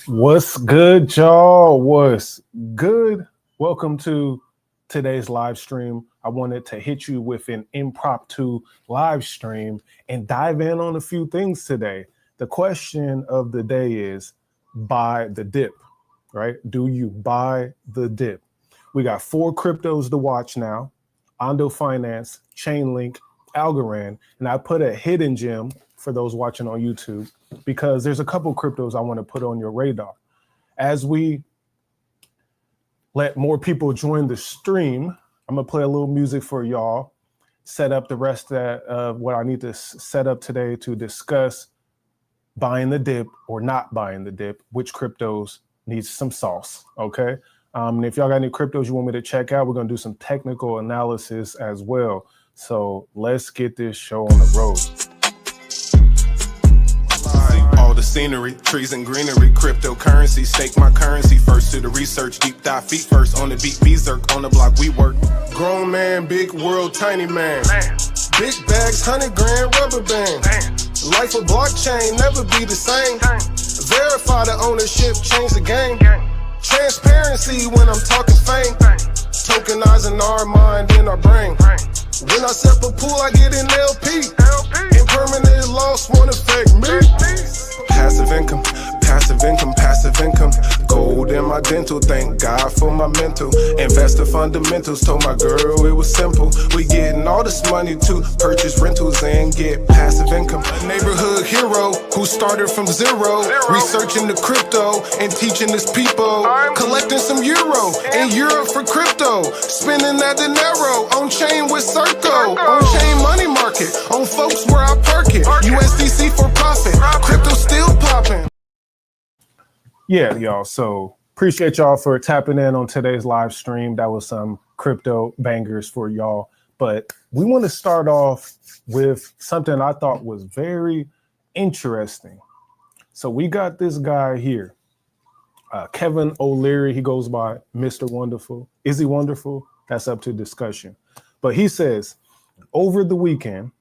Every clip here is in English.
What's good, y'all? What's good? Welcome to today's live stream. I wanted to hit you with an impromptu live stream and dive in on a few things today. The question of the day is buy the dip, right? Do you buy the dip? We got 4 cryptos to watch now: Ondo Finance, Chainlink, Algorand, and I put a hidden gem for those watching on YouTube because there's a couple cryptos I want to put on your radar. As we let more people join the stream, I'm gonna play a little music for y'all, set up the rest of what I need to set up today to discuss buying the dip or not buying the dip, which cryptos needs some sauce, okay? And if y'all got any cryptos you want me to check out, we're gonna do some technical analysis as well. So let's get this show on the road. All the scenery, trees and greenery, cryptocurrency, stake my currency first to the research, deep dive feet first on the beat, berserk on the block we work. Grown man, big world, tiny man. Big bags, 100 grand rubber band. Life of blockchain, never be the same. Verify the ownership, change the game. Transparency when I'm talking fame. Tokenizing our mind and our brain. When I step a pool, I get an LP. Impermanent loss won't affect me. Passive income, passive income, passive income. Gold in my dental, thank God for my mental. Investor fundamentals, told my girl it was simple. We getting all this money to purchase rentals and get passive income. Neighborhood hero who started from zero. Researching the crypto and teaching his people. Collecting some euro in Europe for crypto. Spending that dinero on chain with Circo. On chain money market, on folks where I park it. USDC for profit, crypto still popping. Yeah, y'all. So appreciate y'all for tapping in on today's live stream. That was some crypto bangers for y'all. But we want to start off with something I thought was very interesting. So we got this guy here, Kevin O'Leary. He goes by Mr. Wonderful. Is he wonderful? That's up to discussion. But he says, over the weekend,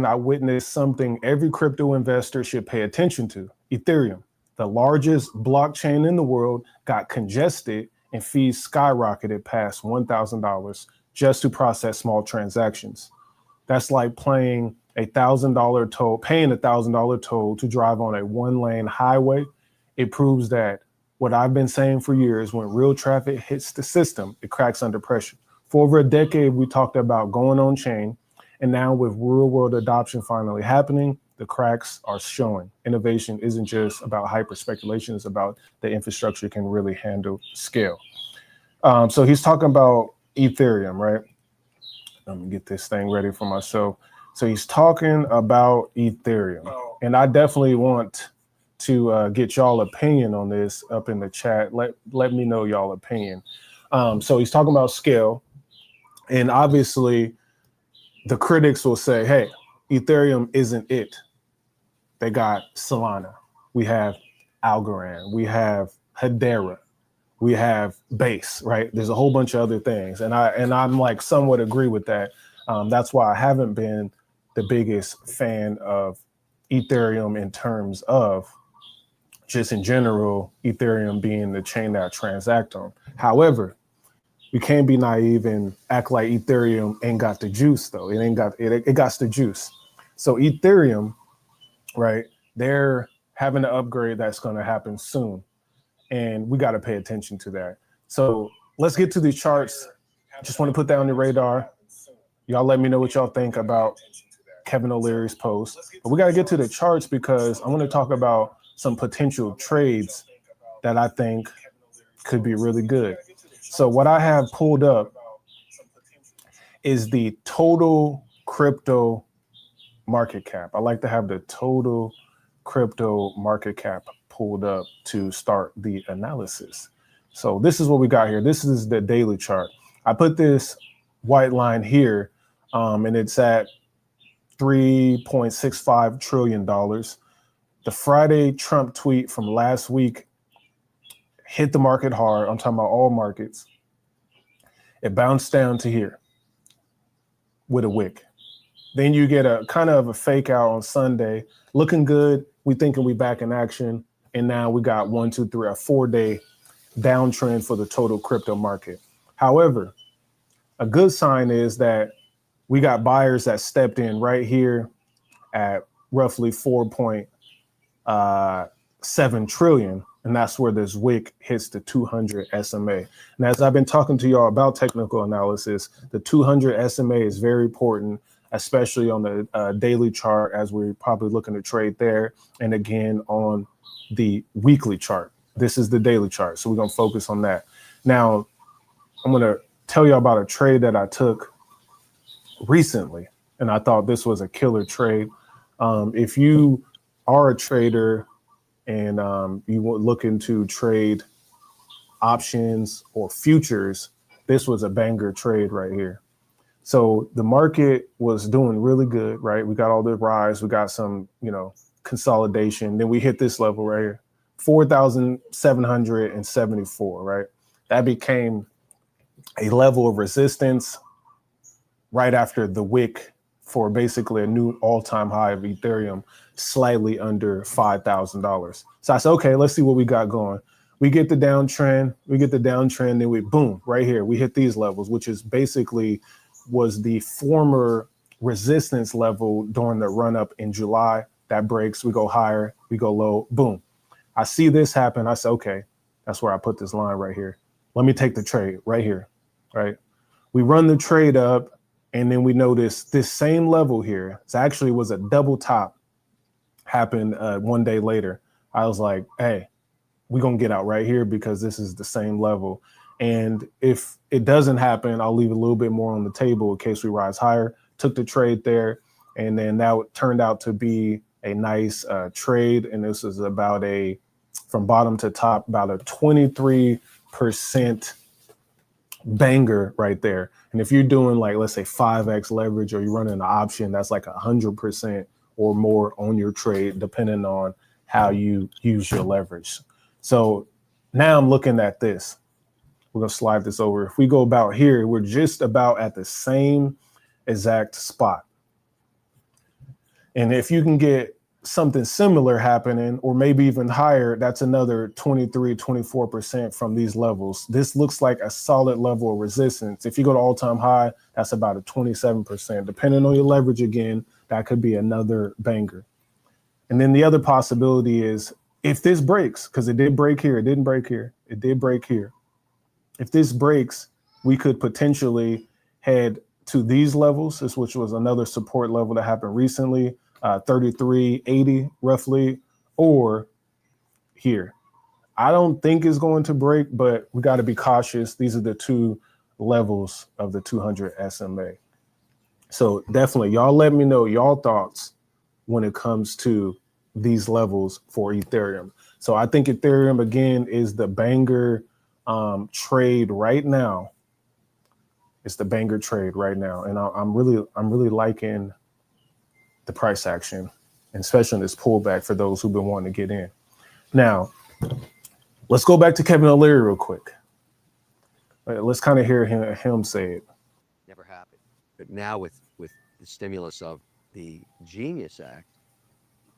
I witnessed something every crypto investor should pay attention to. Ethereum, the largest blockchain in the world, got congested and fees skyrocketed past $1,000 just to process small transactions. That's like paying $1,000 toll to drive on a 1-lane highway. It proves that what I've been saying for years, when real traffic hits the system, it cracks under pressure. For over a decade, we talked about going on chain. And now with real world adoption finally happening, the cracks are showing. Innovation isn't just about hyper speculation, it's about the infrastructure can really handle scale. So he's talking about Ethereum, right? Let me get this thing ready for myself. So he's talking about Ethereum. And I definitely want to get y'all opinion on this up in the chat. Let me know y'all opinion. So he's talking about scale. And obviously, the critics will say, hey, Ethereum isn't it. They got Solana. We have Algorand. We have Hedera. We have Base, right? There's a whole bunch of other things. And I'm like somewhat agree with that. That's why I haven't been the biggest fan of Ethereum in terms of just in general, Ethereum being the chain that I transact on. However, we can't be naive and act like Ethereum ain't got the juice though. It got the juice. So Ethereum, right? They're having an upgrade that's going to happen soon, and we got to pay attention to that. So let's get to these charts. Just want to put that on the radar. Y'all let me know what y'all think about Kevin O'Leary's post. But we got to get to the charts because I want to talk about some potential trades that I think could be really good. So what I have pulled up is the total crypto market cap. I like to have the total crypto market cap pulled up to start the analysis. So this is what we got here. This is the daily chart. I put this white line here, and it's at $3.65 trillion. The Friday Trump tweet from last week hit the market hard. I'm talking about all markets. It bounced down to here with a wick. Then you get a kind of a fake out on Sunday, looking good, we thinking we back in action. And now we got 1, 2, 3, a 4-day downtrend for the total crypto market. However, a good sign is that we got buyers that stepped in right here at roughly 4.7 trillion. And that's where this wick hits the 200 SMA. And as I've been talking to y'all about technical analysis, the 200 SMA is very important, especially on the daily chart, as we're probably looking to trade there. And again, on the weekly chart. This is the daily chart. So we're going to focus on that. Now, I'm going to tell you about a trade that I took recently, and I thought this was a killer trade. If you are a trader and you were looking to trade options or futures, this was a banger trade right here. So the market was doing really good, right? We got all the rise, we got some, consolidation. Then we hit this level right here, 4,774, right? That became a level of resistance right after the wick for basically a new all-time high of Ethereum, slightly under $5,000. So I said, okay, let's see what we got going. We get the downtrend, then we boom, right here. We hit these levels, which is basically was the former resistance level during the run-up in July. That breaks, we go higher, we go low, boom. I see this happen. I said, okay, that's where I put this line right here. Let me take the trade right here, right? We run the trade up, and then we notice this same level here. It actually was a double top happened 1 day later. I was like, hey, we're going to get out right here because this is the same level. And if it doesn't happen, I'll leave a little bit more on the table in case we rise higher. Took the trade there. And then that turned out to be a nice trade. And this is about from bottom to top, about a 23% banger right there. And if you're doing like, let's say 5x leverage, or you're running an option, that's like 100% or more on your trade, depending on how you use your leverage. So now I'm looking at this. We're going to slide this over. If we go about here, we're just about at the same exact spot. And if you can get something similar happening, or maybe even higher, that's another 23, 24% from these levels. This looks like a solid level of resistance. If you go to all-time high, that's about a 27%. Depending on your leverage again, that could be another banger. And then the other possibility is if this breaks, because it did break here, it didn't break here, it did break here. If this breaks, we could potentially head to these levels, which was another support level that happened recently, 33.80 roughly, or here. I don't think it's going to break, but we got to be cautious. These are the two levels of the 200 SMA. So definitely, y'all let me know y'all thoughts when it comes to these levels for Ethereum. So I think Ethereum, again, is the banger trade right now. It's the banger trade right now. And I'm really liking the price action, and especially in this pullback for those who've been wanting to get in. Now, let's go back to Kevin O'Leary real quick. Let's kind of hear him say it. Never happened. But now with the stimulus of the Genius Act,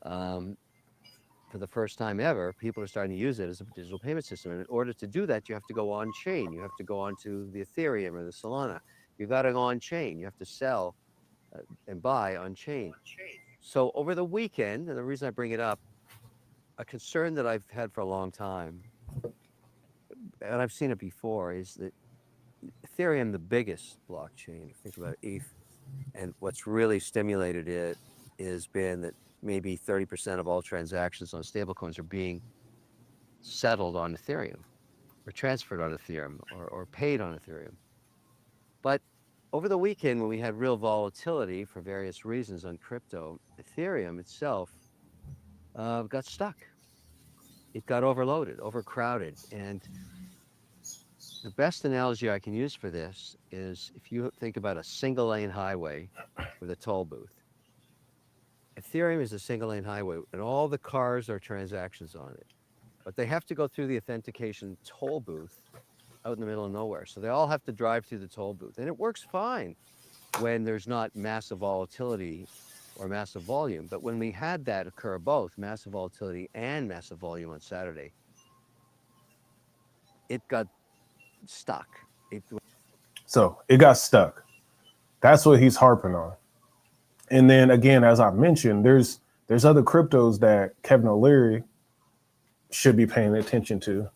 for the first time ever, people are starting to use it as a digital payment system. And in order to do that, you have to go on chain. You have to go onto the Ethereum or the Solana. You've got to go on chain. You have to sell and buy on chain. So over the weekend, and the reason I bring it up, a concern that I've had for a long time, and I've seen it before, is that Ethereum, the biggest blockchain, think about ETH, and what's really stimulated it has been that maybe 30% of all transactions on stablecoins are being settled on Ethereum or transferred on Ethereum or paid on Ethereum. But over the weekend, when we had real volatility for various reasons on crypto, Ethereum itself got stuck. It got overloaded, overcrowded. And the best analogy I can use for this is if you think about a single lane highway with a toll booth. Ethereum is a single lane highway and all the cars are transactions on it, but they have to go through the authentication toll booth out in the middle of nowhere. So they all have to drive through the toll booth, and it works fine when there's not massive volatility or massive volume. But when we had that occur, both massive volatility and massive volume on Saturday, it got stuck. So it got stuck. That's what he's harping on. And then again, as I mentioned, there's other cryptos that Kevin O'Leary should be paying attention to.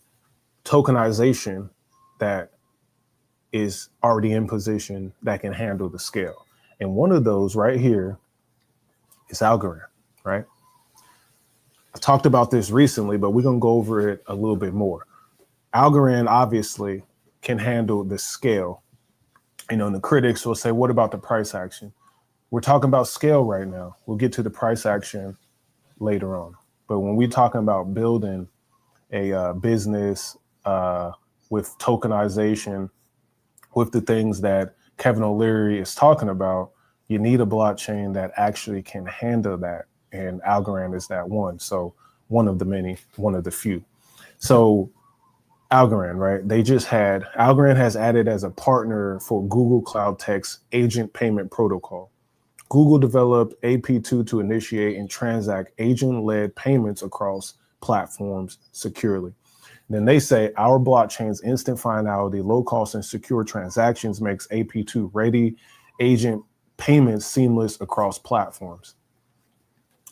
Tokenization that is already in position that can handle the scale. And one of those right here is Algorand, right? I talked about this recently, but we're going to go over it a little bit more. Algorand obviously can handle the scale. You know, and the critics will say, what about the price action? We're talking about scale right now. We'll get to the price action later on. But when we're talking about building a business with tokenization, with the things that Kevin O'Leary is talking about, you need a blockchain that actually can handle that. And Algorand is that one. So one of the many, one of the few. So Algorand, right? Algorand has added as a partner for Google Cloud Tech's agent payment protocol. Google developed AP2 to initiate and transact agent-led payments across platforms securely. Then they say our blockchain's instant finality, low cost, and secure transactions makes AP2 ready agent payments seamless across platforms.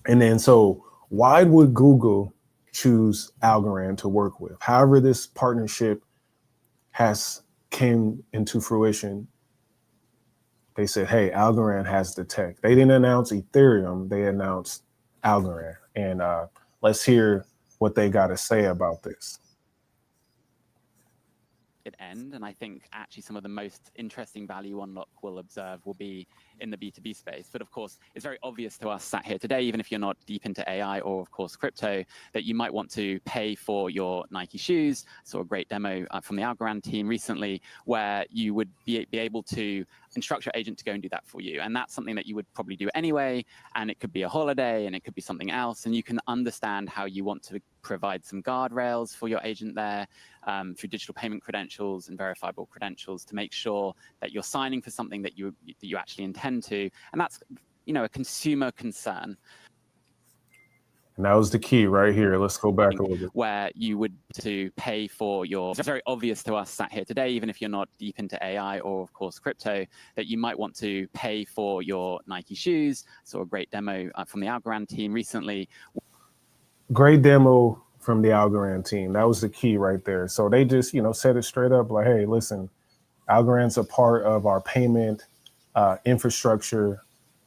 And then so why would Google choose Algorand to work with? However, this partnership has came into fruition. They said, hey, Algorand has the tech. They didn't announce Ethereum, they announced Algorand. And let's hear what they got to say about this. End. And I think actually some of the most interesting value unlock we'll observe will be in the B2B space. But of course, it's very obvious to us sat here today, even if you're not deep into AI or of course crypto, that you might want to pay for your Nike shoes. I saw a great demo from the Algorand team recently where you would be able to instruct your agent to go and do that for you. And that's something that you would probably do anyway. And it could be a holiday and it could be something else. And you can understand how you want to provide some guardrails for your agent there through digital payment credentials and verifiable credentials to make sure that you're signing for something that you actually intend to. And that's, you know, a consumer concern. And that was the key right here. Let's go back a little bit. Where you would to pay for your, it's very obvious to us sat here today, even if you're not deep into AI or of course crypto, that you might want to pay for your Nike shoes. I saw a great demo from the Algorand team recently. Great demo from the Algorand team. That was the key right there. So they just, you know, said it straight up like, hey, listen, Algorand's a part of our payment infrastructure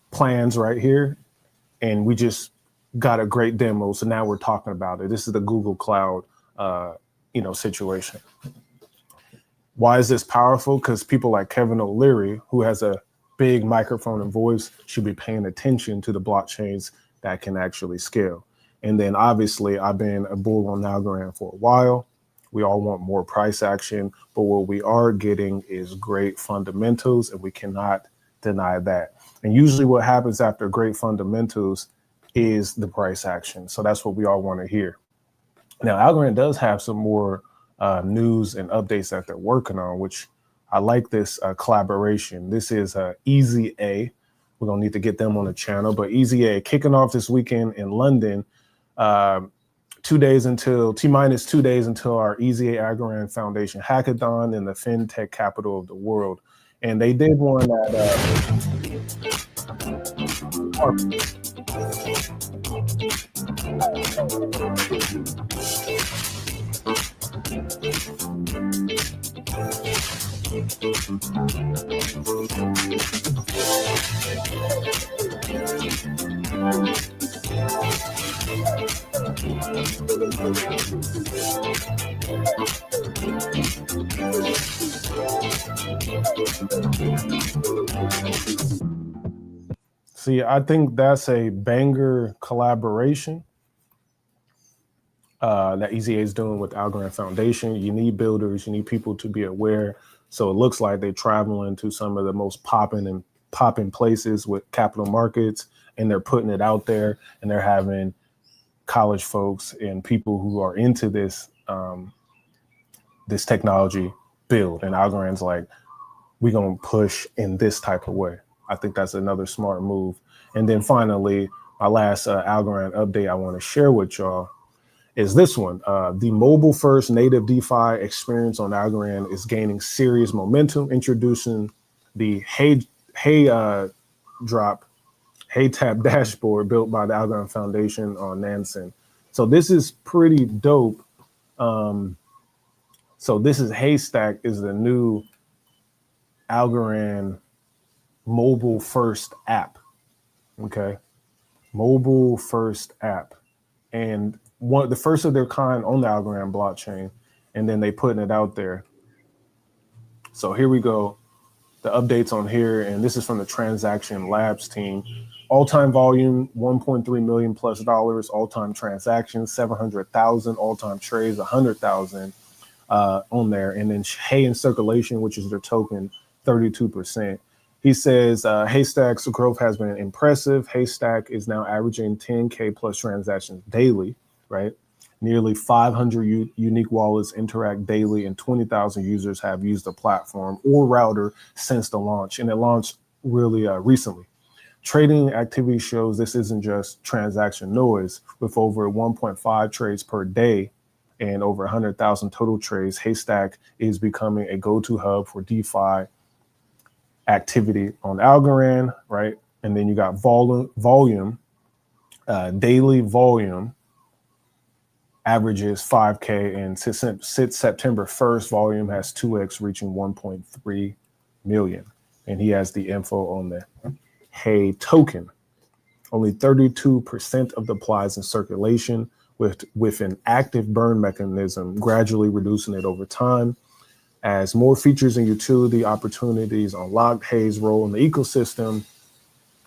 plans right here. And we just got a great demo. So now we're talking about it. This is the Google Cloud, situation. Why is this powerful? Because people like Kevin O'Leary, who has a big microphone and voice, should be paying attention to the blockchains that can actually scale. And then obviously I've been a bull on Algorand for a while. We all want more price action, but what we are getting is great fundamentals, and we cannot deny that. And usually what happens after great fundamentals is the price action. So that's what we all want to hear. Now, Algorand does have some more news and updates that they're working on, which I like this collaboration. This is Easy A. We're going to need to get them on the channel, but Easy A kicking off this weekend in London. T-minus 2 days until our Easy A Algorand Foundation hackathon in the fintech capital of the world. And they did one See, I think that's a banger collaboration that Easy A is doing with the Algorand Foundation. You need builders, you need people to be aware. So it looks like they're traveling to some of the most popping places with capital markets, and they're putting it out there, and they're having college folks and people who are into this this technology build. And Algorand's like, we're gonna push in this type of way. I think that's another smart move. And then finally, my last Algorand update I want to share with y'all is this one. The mobile first native DeFi experience on Algorand is gaining serious momentum, introducing the Hey Tap dashboard built by the Algorand Foundation on Nansen. So this is pretty dope. So this is Haystack is the new Algorand mobile first app. Okay. Mobile first app. And the first of their kind on the Algorand blockchain. And then they putting it out there. So here we go. The updates on here. And this is from the Transaction Labs team. All-time volume, $1.3 million plus dollars. All-time transactions, 700,000. All-time trades, 100,000 on there. And then Hay in circulation, which is their token, 32%. He says Haystack's growth has been impressive. Haystack is now averaging 10K plus transactions daily, right? Nearly 500 unique wallets interact daily, and 20,000 users have used the platform or router since the launch. And it launched really recently. Trading activity shows this isn't just transaction noise. With over 1.5 trades per day and over 100,000 total trades, Haystack is becoming a go-to hub for DeFi activity on Algorand, right? And then you got volume, daily volume averages 5K, and since September 1st, volume has 2x, reaching 1.3 million. And he has the info on the Hay token. Only 32% of the supply is in circulation, with an active burn mechanism gradually reducing it over time. As more features and utility opportunities unlock, Hay's role in the ecosystem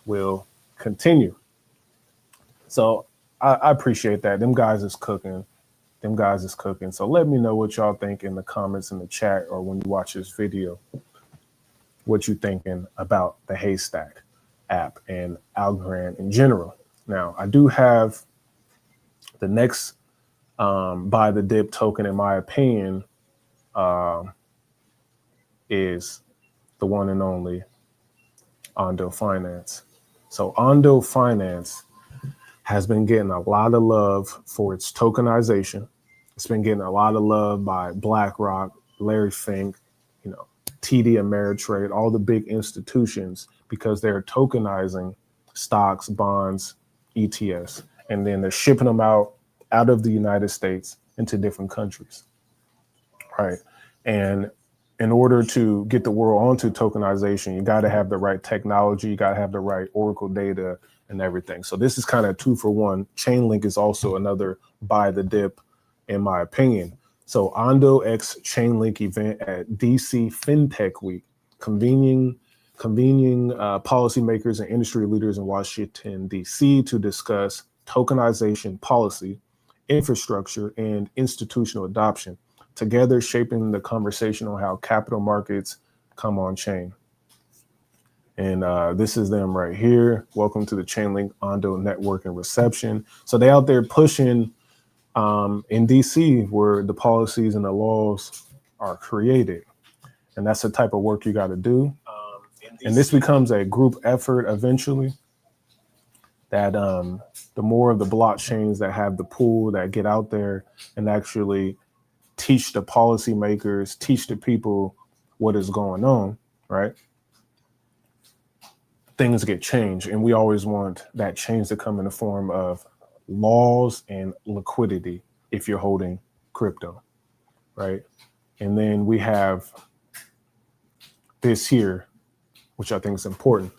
will continue. So I appreciate that. Them guys is cooking. So let me know what y'all think in the comments in the chat, or when you watch this video, what you thinking about the Haystack app and Algorand in general. Now, I do have the next buy the dip token, in my opinion, is the one and only Ondo Finance. So Ondo Finance has been getting a lot of love for its tokenization. It's been getting a lot of love by BlackRock, Larry Fink, TD Ameritrade, all the big institutions, because they're tokenizing stocks, bonds, ETFs, and then they're shipping them out of the United States into different countries, right? And in order to get the world onto tokenization, you got to have the right technology, you got to have the right Oracle data and everything. So this is kind of 2 for 1. Chainlink is also another buy the dip, in my opinion. So Ondo X Chainlink event at DC FinTech Week, convening policymakers and industry leaders in Washington, DC to discuss tokenization policy, infrastructure, and institutional adoption, together shaping the conversation on how capital markets come on chain. And this is them right here. Welcome to the Chainlink Ondo network and reception. So they out there pushing in DC, where the policies and the laws are created. And that's the type of work you got to do. And this becomes a group effort eventually, that the more of the blockchains that have the pool that get out there and actually teach the policymakers, teach the people what is going on, right? Things get changed. And we always want that change to come in the form of laws and liquidity if you're holding crypto, right? And then we have this here, which I think is important.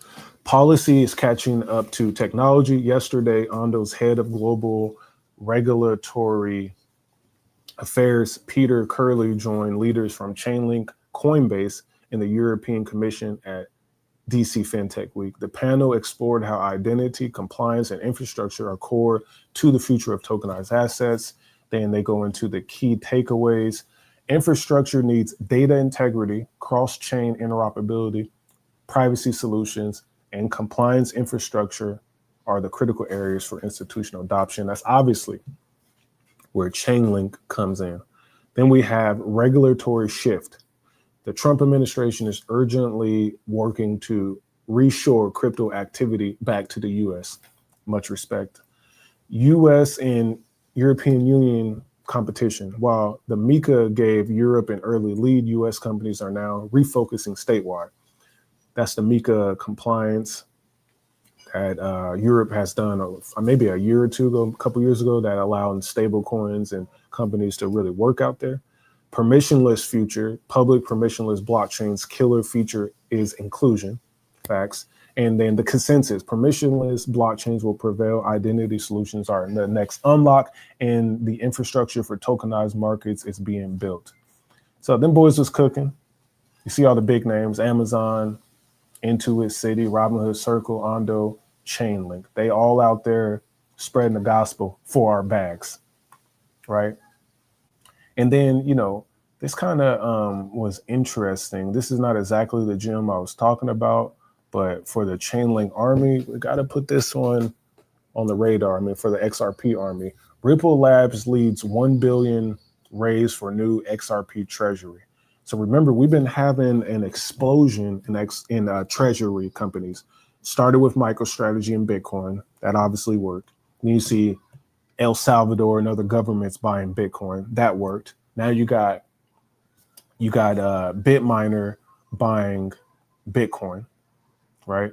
Policy is catching up to technology. Yesterday, Ondo's head of global regulatory affairs, Peter Curley, joined leaders from Chainlink, Coinbase, and the European Commission at DC FinTech Week. The panel explored how identity, compliance, and infrastructure are core to the future of tokenized assets. Then they go into the key takeaways. Infrastructure needs data integrity, cross-chain interoperability, privacy solutions, and compliance infrastructure are the critical areas for institutional adoption. That's obviously where Chainlink comes in. Then we have regulatory shift. The Trump administration is urgently working to reshore crypto activity back to the US. Much respect. US and European Union competition. While the MiCA gave Europe an early lead, US companies are now refocusing statewide. That's the MiCA compliance that Europe has done maybe a year or two ago, a couple years ago, that allowed stable coins and companies to really work out there. Permissionless future, public permissionless blockchains killer feature is inclusion, facts. And then the consensus, permissionless blockchains will prevail. Identity solutions are the next unlock, and the infrastructure for tokenized markets is being built. So them boys was cooking. You see all the big names, Amazon, Intuit City, Robinhood Circle, Ondo, Chainlink. They all out there spreading the gospel for our bags, right? And then, this kind of was interesting. This is not exactly the gem I was talking about, but for the Chainlink army, we got to put this one on the radar. I mean, for the XRP army, Ripple Labs leads 1 billion raised for new XRP treasury. So remember, we've been having an explosion in treasury companies. Started with MicroStrategy and Bitcoin. That obviously worked. Then you see El Salvador and other governments buying Bitcoin. That worked. Now you got Bitminer buying Bitcoin, right?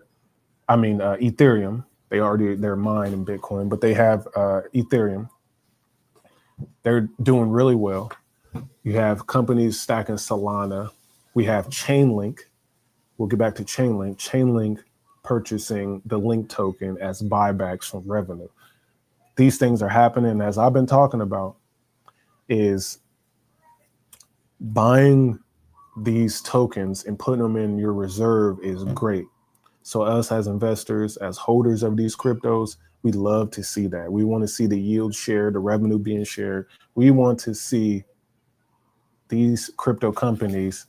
I mean Ethereum. They're mining Bitcoin, but they have Ethereum. They're doing really well. You have companies stacking Solana. We have Chainlink. We'll get back to Chainlink. Chainlink purchasing the Link token as buybacks from revenue. These things are happening, as I've been talking about, is buying these tokens and putting them in your reserve is great. So us as investors, as holders of these cryptos, we love to see that. We want to see the yield shared, the revenue being shared. We want to see these crypto companies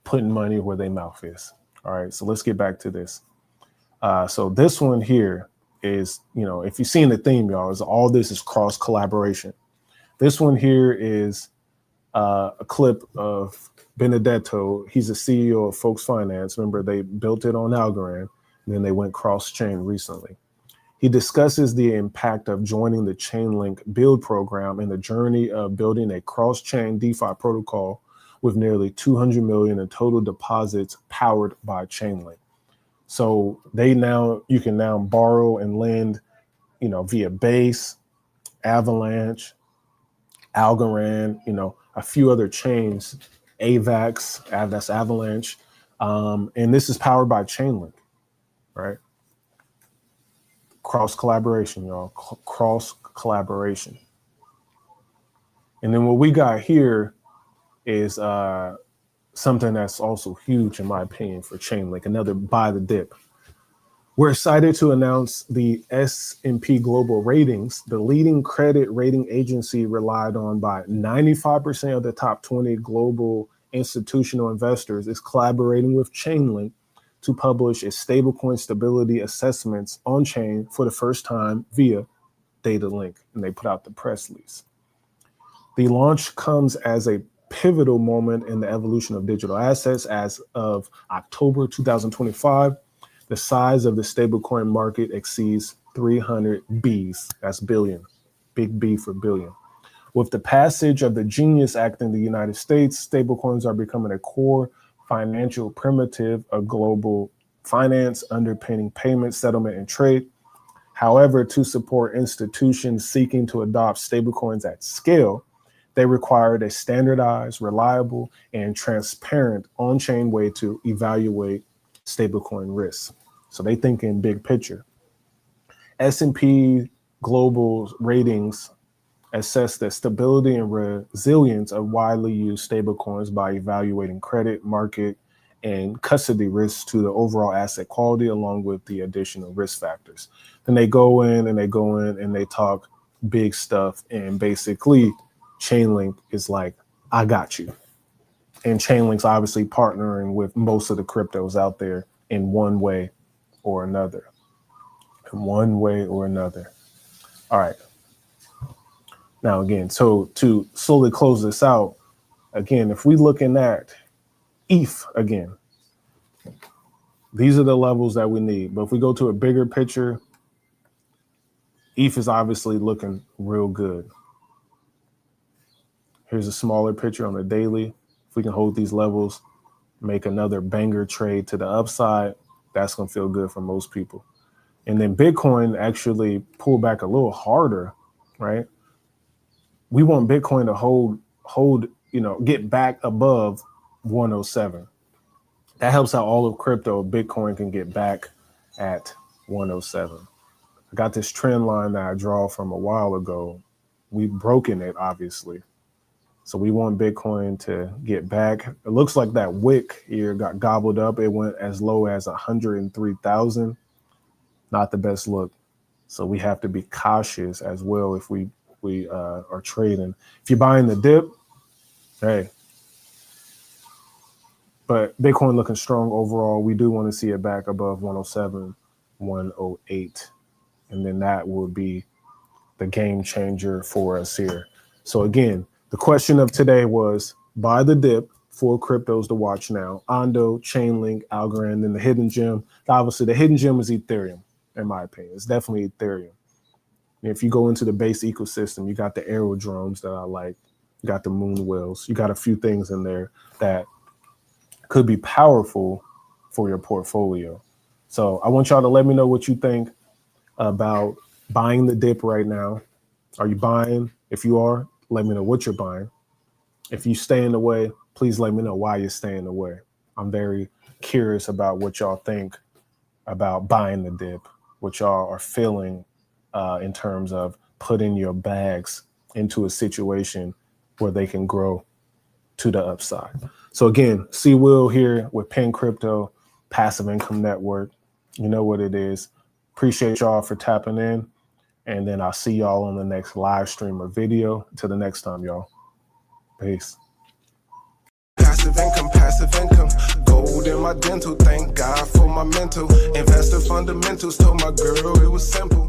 putting money where their mouth is. All right, so let's get back to this. So this one here is, if you've seen the theme, y'all, is all this is cross collaboration. This one here is a clip of Benedetto. He's the CEO of Folks Finance. Remember, they built it on Algorand, and then they went cross-chain recently. He discusses the impact of joining the Chainlink build program and the journey of building a cross-chain DeFi protocol with nearly 200 million in total deposits powered by Chainlink. So you can now borrow and lend, via Base, Avalanche, Algorand, a few other chains, AVAX, that's Avalanche. And this is powered by Chainlink, right? Cross collaboration, y'all, cross collaboration. And then what we got here is something that's also huge, in my opinion, for Chainlink, another buy the dip. We're excited to announce the S&P Global Ratings, the leading credit rating agency relied on by 95% of the top 20 global institutional investors, is collaborating with Chainlink to publish its stablecoin stability assessments on chain for the first time via data link. And they put out the press release. The launch comes as a pivotal moment in the evolution of digital assets. As of October 2025, the size of the stablecoin market exceeds 300 Bs. That's billion. Big B for billion. With the passage of the Genius Act in the United States, stablecoins are becoming a core financial primitive of global finance, underpinning payment, settlement, and trade. However, to support institutions seeking to adopt stablecoins at scale, they required a standardized, reliable, and transparent on-chain way to evaluate stablecoin risks. So they think in big picture. S&P Global Ratings assess the stability and resilience of widely used stablecoins by evaluating credit, market, and custody risks to the overall asset quality, along with the additional risk factors. Then they go in and they talk big stuff. And basically, Chainlink is like, I got you. And Chainlink's obviously partnering with most of the cryptos out there in one way or another. All right. Now, again, so to slowly close this out, again, if we looking at ETH again, These are the levels that we need. But if we go to a bigger picture, ETH is obviously looking real good. Here's a smaller picture on the daily. If we can hold these levels, make another banger trade to the upside, that's going to feel good for most people. And then Bitcoin actually pulled back a little harder, right? We want Bitcoin to hold, get back above 107. That helps out all of crypto. Bitcoin can get back at 107. I got this trend line that I draw from a while ago. We've broken it, obviously. So we want Bitcoin to get back. It looks like that wick here got gobbled up. It went as low as 103,000. Not the best look. So we have to be cautious as well if we are trading. If you're buying the dip, hey. But Bitcoin looking strong overall. We do want to see it back above 107, 108. And then that will be the game changer for us here. So again, the question of today was buy the dip, 4 cryptos to watch now. Ondo, Chainlink, Algorand, and the hidden gem. Obviously, the hidden gem is Ethereum, in my opinion. It's definitely Ethereum. And if you go into the base ecosystem, you got the aerodromes that I like. You got the moon whales. You got a few things in there that could be powerful for your portfolio. So I want y'all to let me know what you think about buying the dip right now. Are you buying? If you are, let me know what you're buying. If you staying away, please let me know why you're staying away. I'm very curious about what y'all think about buying the dip, what y'all are feeling in terms of putting your bags into a situation where they can grow to the upside. So again, C. Will here with Penn Crypto, Passive Income Network. You know what it is. Appreciate y'all for tapping in. And then I'll see y'all on the next live stream or video. Until the next time, y'all. Peace. Passive income. Gold in my dental. Thank God for my mental. Investor fundamentals. Told my girl it was simple.